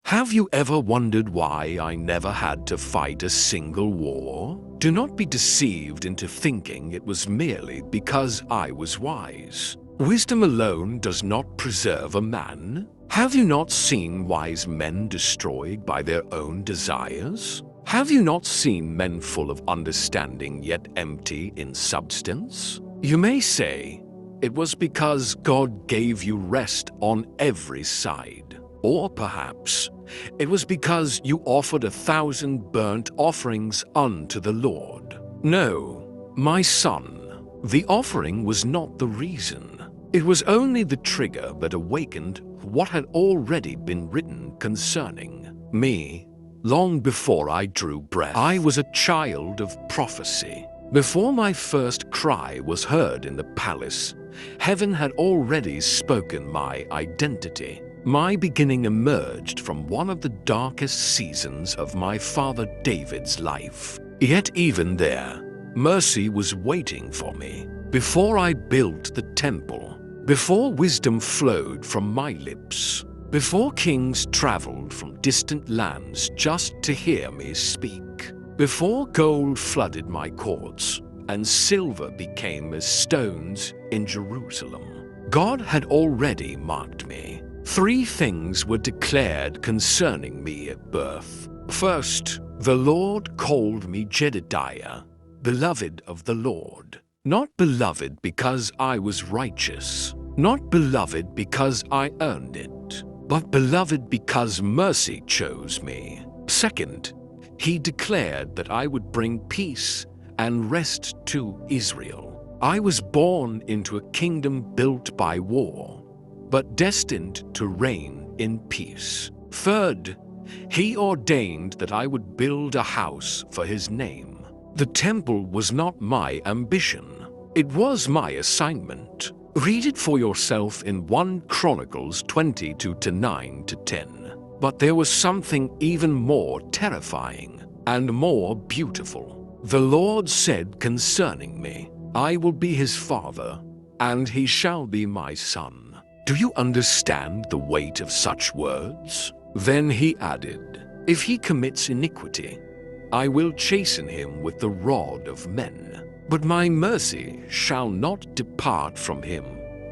Have you ever wondered why I never had to fight a single war? Do not be deceived into thinking it was merely because I was wise. Wisdom alone does not preserve a man. Have you not seen wise men destroyed by their own desires? Have you not seen men full of understanding yet empty in substance? You may say, it was because God gave you rest on every side. Or perhaps, it was because you offered 1,000 burnt offerings unto the Lord. No, my son, the offering was not the reason. It was only the trigger that awakened what had already been written concerning me. Long before I drew breath, I was a child of prophecy. Before my first cry was heard in the palace, heaven had already spoken my identity. My beginning emerged from one of the darkest seasons of my father David's life. Yet even there, mercy was waiting for me. Before I built the temple, before wisdom flowed from my lips, before kings traveled from distant lands just to hear me speak, before gold flooded my courts and silver became as stones in Jerusalem, God had already marked me. 3 things were declared concerning me at birth. First, the Lord called me Jedediah, beloved of the Lord. Not beloved because I was righteous, not beloved because I earned it, but beloved because mercy chose me. Second, he declared that I would bring peace and rest to Israel. I was born into a kingdom built by war, but destined to reign in peace. Third, he ordained that I would build a house for his name. The temple was not my ambition. It was my assignment. Read it for yourself in 1 Chronicles 22:9-10. But there was something even more terrifying and more beautiful. The Lord said concerning me, I will be his father, and he shall be my son. Do you understand the weight of such words? Then he added, if he commits iniquity, I will chasten him with the rod of men. But my mercy shall not depart from him,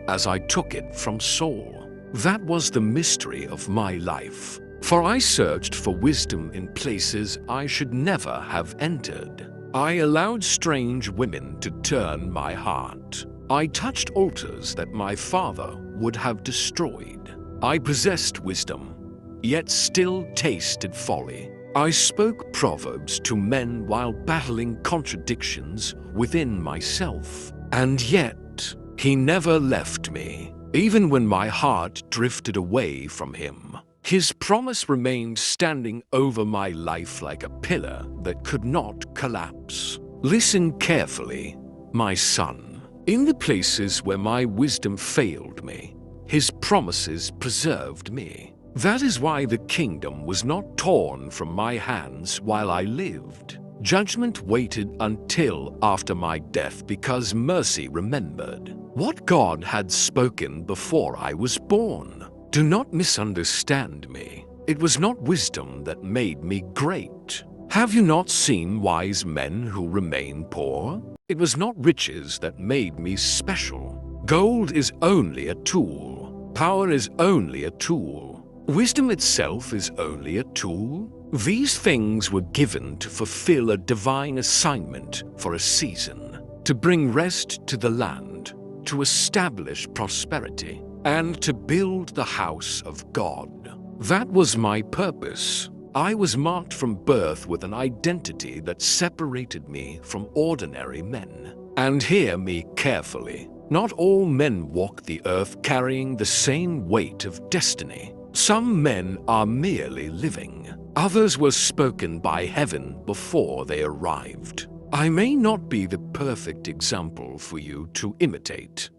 as I took it from Saul. That was the mystery of my life. For I searched for wisdom in places I should never have entered. I allowed strange women to turn my heart. I touched altars that my father would have destroyed. I possessed wisdom, yet still tasted folly. I spoke proverbs to men while battling contradictions within myself. And yet, he never left me. Even when my heart drifted away from him, his promise remained standing over my life like a pillar that could not collapse. Listen carefully, my son. In the places where my wisdom failed me, his promises preserved me. That is why the kingdom was not torn from my hands while I lived. Judgment waited until after my death because mercy remembered what God had spoken before I was born. Do not misunderstand me. It was not wisdom that made me great. Have you not seen wise men who remain poor? It was not riches that made me special. Gold is only a tool. Power is only a tool. Wisdom itself is only a tool. These things were given to fulfill a divine assignment for a season, to bring rest to the land, to establish prosperity, and to build the house of God. That was my purpose. I was marked from birth with an identity that separated me from ordinary men. And hear me carefully. Not all men walk the earth carrying the same weight of destiny. Some men are merely living. Others were spoken by heaven before they arrived. I may not be the perfect example for you to imitate,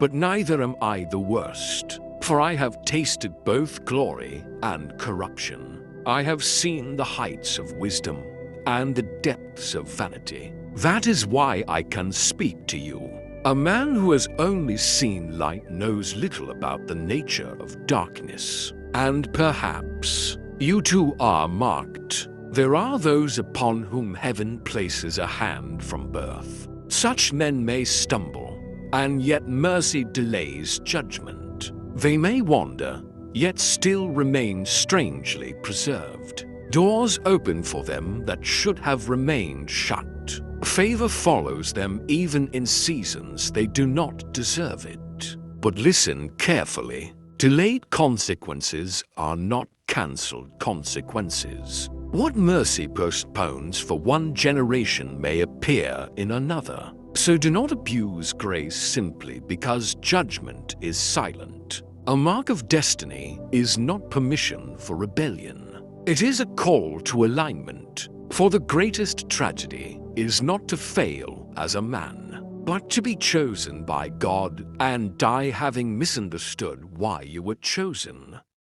but neither am I the worst, for I have tasted both glory and corruption. I have seen the heights of wisdom and the depths of vanity. That is why I can speak to you. A man who has only seen light knows little about the nature of darkness, and perhaps You too are marked. There are those upon whom heaven places a hand from birth. Such men may stumble, and yet mercy delays judgment. They may wander, yet still remain strangely preserved. Doors open for them that should have remained shut. Favor follows them even in seasons they do not deserve it. But listen carefully. Delayed consequences are not cancelled consequences. What mercy postpones for one generation may appear in another. So do not abuse grace simply because judgment is silent. A mark of destiny is not permission for rebellion. It is a call to alignment. For the greatest tragedy is not to fail as a man, but to be chosen by God and die having misunderstood why you were chosen.